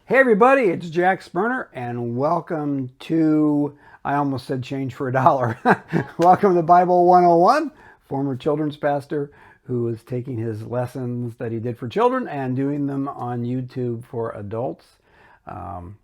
Hey everybody, it's Jack Sperner and welcome to, I almost said change for a dollar. Welcome to Bible 101, former children's pastor who is taking his lessons that he did for children and doing them on YouTube for adults. Um,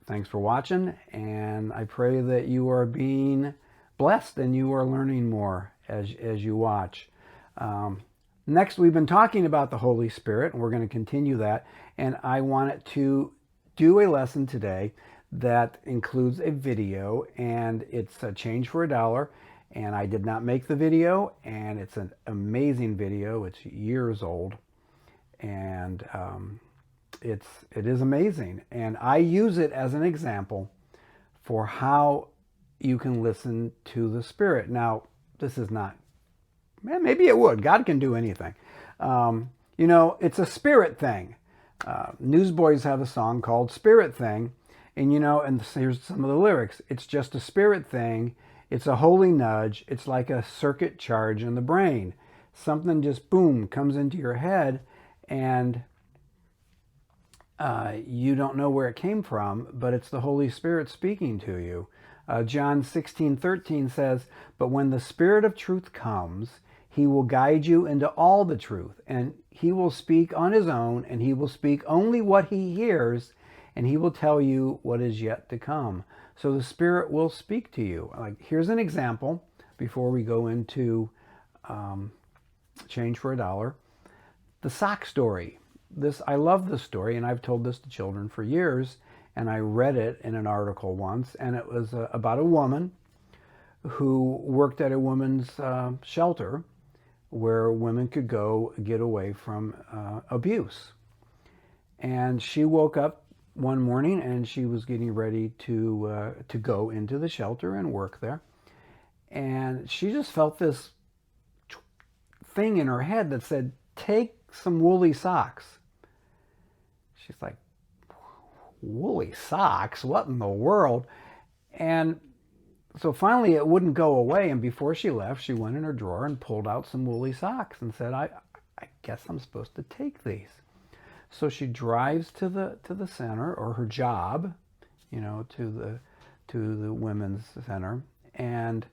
Thanks for watching, and I pray that you are being blessed and you are learning more as you watch. Um, Next, we've been talking about the Holy Spirit, and we're going to continue that. And I wanted to do a lesson today that includes a video, and it's a change for a dollar. And I did not make the video, and it's an amazing video. It's years old, and it is amazing. And I use it as an example for how you can listen to the Spirit. Now, this is not, maybe it would. God can do anything. It's a spirit thing. Newsboys have a song called Spirit Thing. And, and here's some of the lyrics. It's just a spirit thing. It's a holy nudge. It's like a circuit charge in the brain. Something just, boom, comes into your head, and you don't know where it came from, but it's the Holy Spirit speaking to you. John 16:13 says, "But when the Spirit of truth comes, he will guide you into all the truth, and he will speak on his own, and he will speak only what he hears, and he will tell you what is yet to come." So the Spirit will speak to you. Like, here's an example before we go into change for a dollar. The sock story. I love this story, and I've told this to children for years, and I read it in an article once, and it was about a woman who worked at a women's shelter where women could go get away from abuse. And she woke up one morning, and she was getting ready to go into the shelter and work there, and she just felt this thing in her head that said, "Take some woolly socks." She's like, woolly socks? What in the world? And so finally it wouldn't go away. And before she left, she went in her drawer and pulled out some woolly socks and said, I guess I'm supposed to take these. So she drives to the center, or her job, to the women's center. And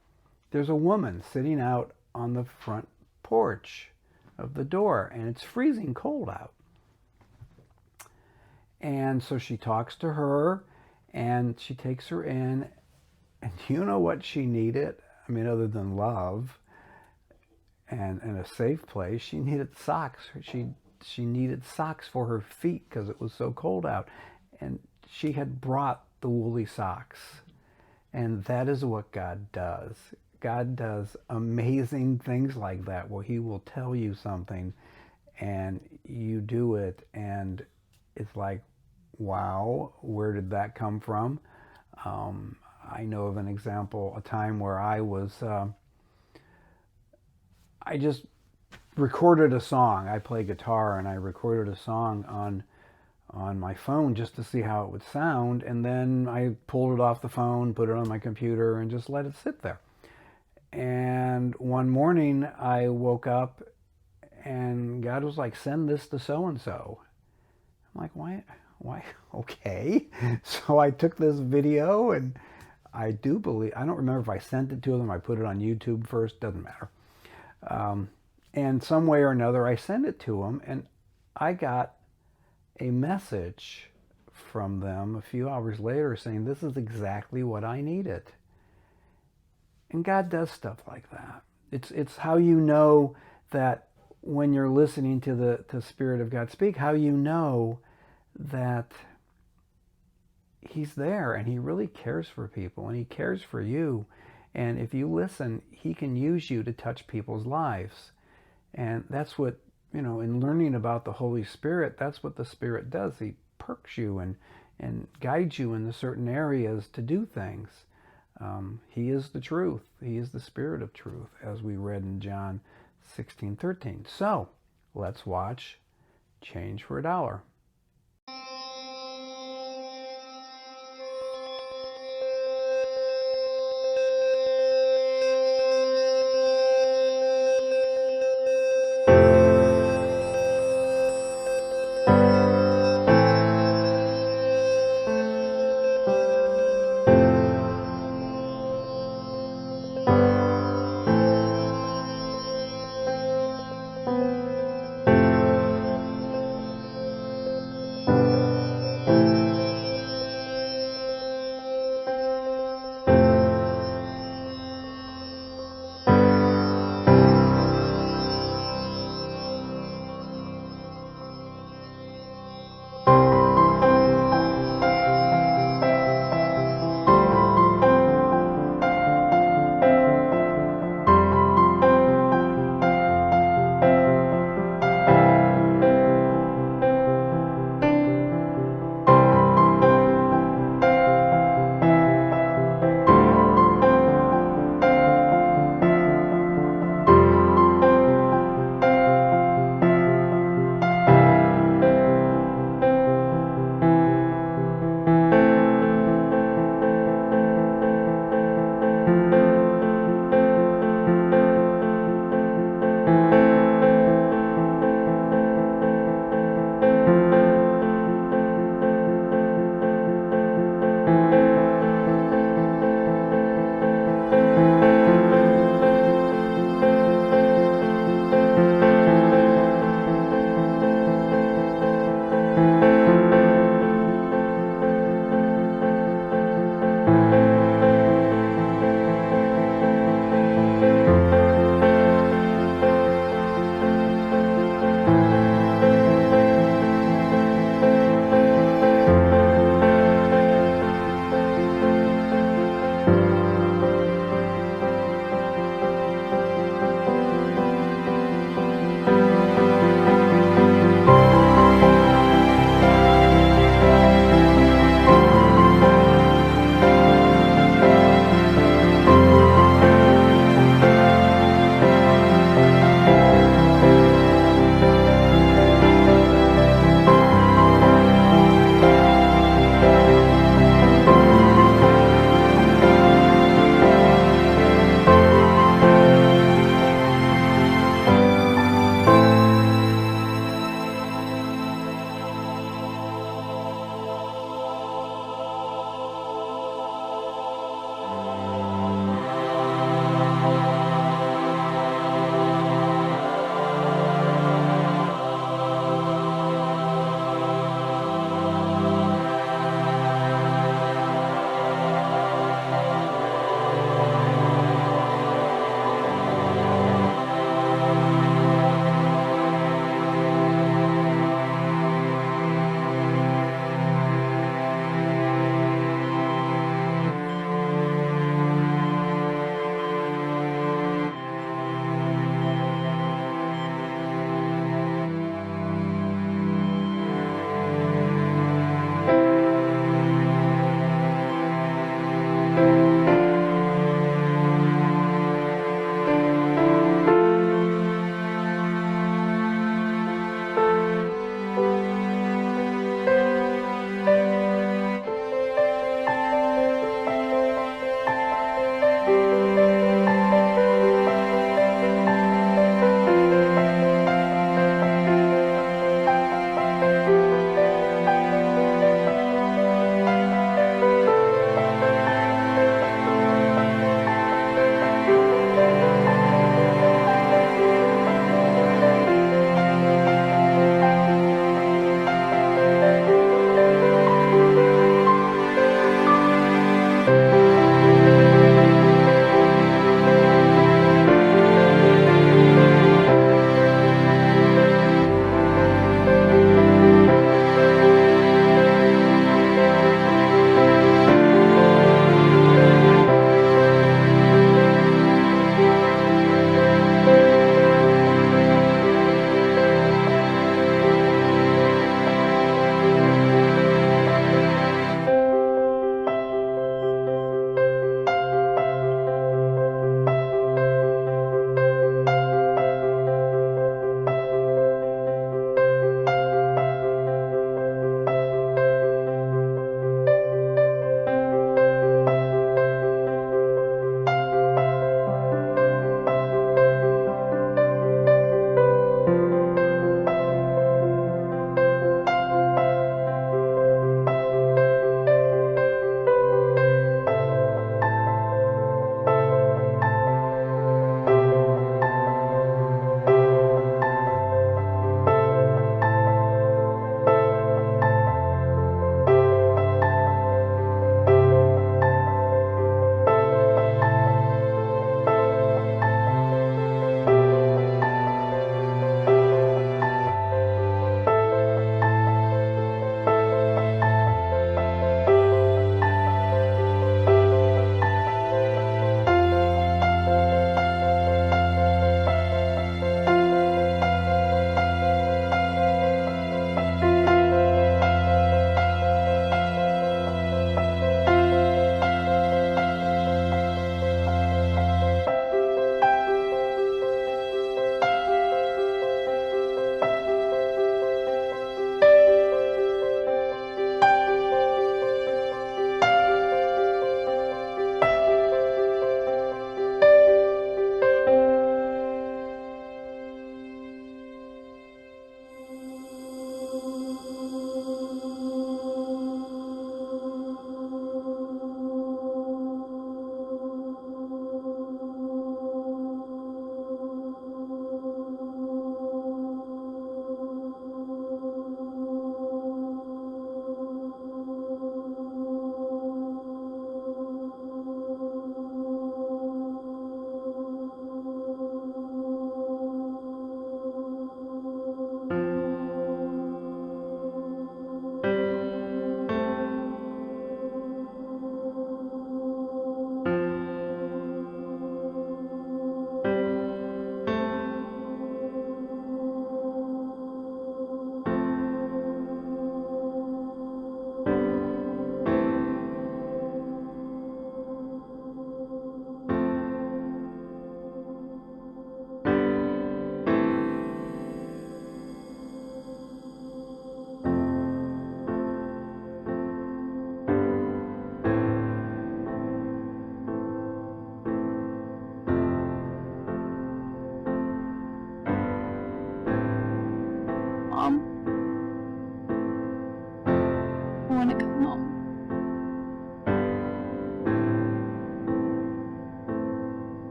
there's a woman sitting out on the front porch of the door, and it's freezing cold out. And so she talks to her, and she takes her in, and you know what she needed? I mean, other than love and a safe place, she needed socks. She needed socks for her feet because it was so cold out. And she had brought the woolly socks. And that is what God does. God does amazing things like that, where he will tell you something and you do it, and it's like, wow, where did that come from? I know of an example, a time where I just recorded a song. I play guitar, and I recorded a song on my phone just to see how it would sound, and then I pulled it off the phone, put it on my computer, and just let it sit there. And one morning I woke up, and God was like, "Send this to so-and-so." I'm like, why? Okay. So I took this video, and I don't remember if I sent it to them, I put it on YouTube first, doesn't matter. And some way or another, I sent it to them, and I got a message from them a few hours later saying, "This is exactly what I needed." And God does stuff like that. It's how you know that when you're listening to the Spirit of God speak, how you know that he's there, and he really cares for people, and he cares for you. And if you listen, he can use you to touch people's lives. And that's what, in learning about the Holy Spirit, that's what the Spirit does. He perks you and guides you in the certain areas to do things. He is the truth. He is the Spirit of truth, as we read in John 16:13. So let's watch Change for a Dollar.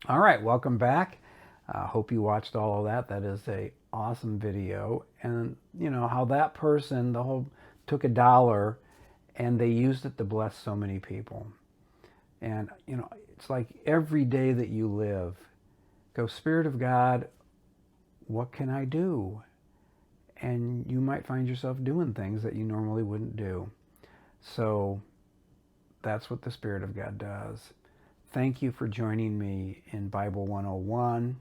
All right, welcome back. Hope you watched all of that. That is a awesome video. And you know how that person, took $1 and they used it to bless so many people. And you know, it's like every day that you live, go, Spirit of God, what can I do? And you might find yourself doing things that you normally wouldn't do. So that's what the Spirit of God does. Thank you for joining me in Bible 101.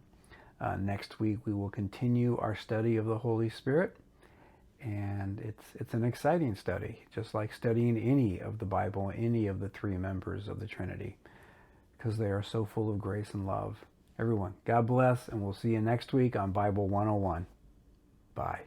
Next week we will continue our study of the Holy Spirit. And it's an exciting study, just like studying any of the Bible, any of the three members of the Trinity, because they are so full of grace and love. Everyone, God bless, and we'll see you next week on Bible 101. Bye.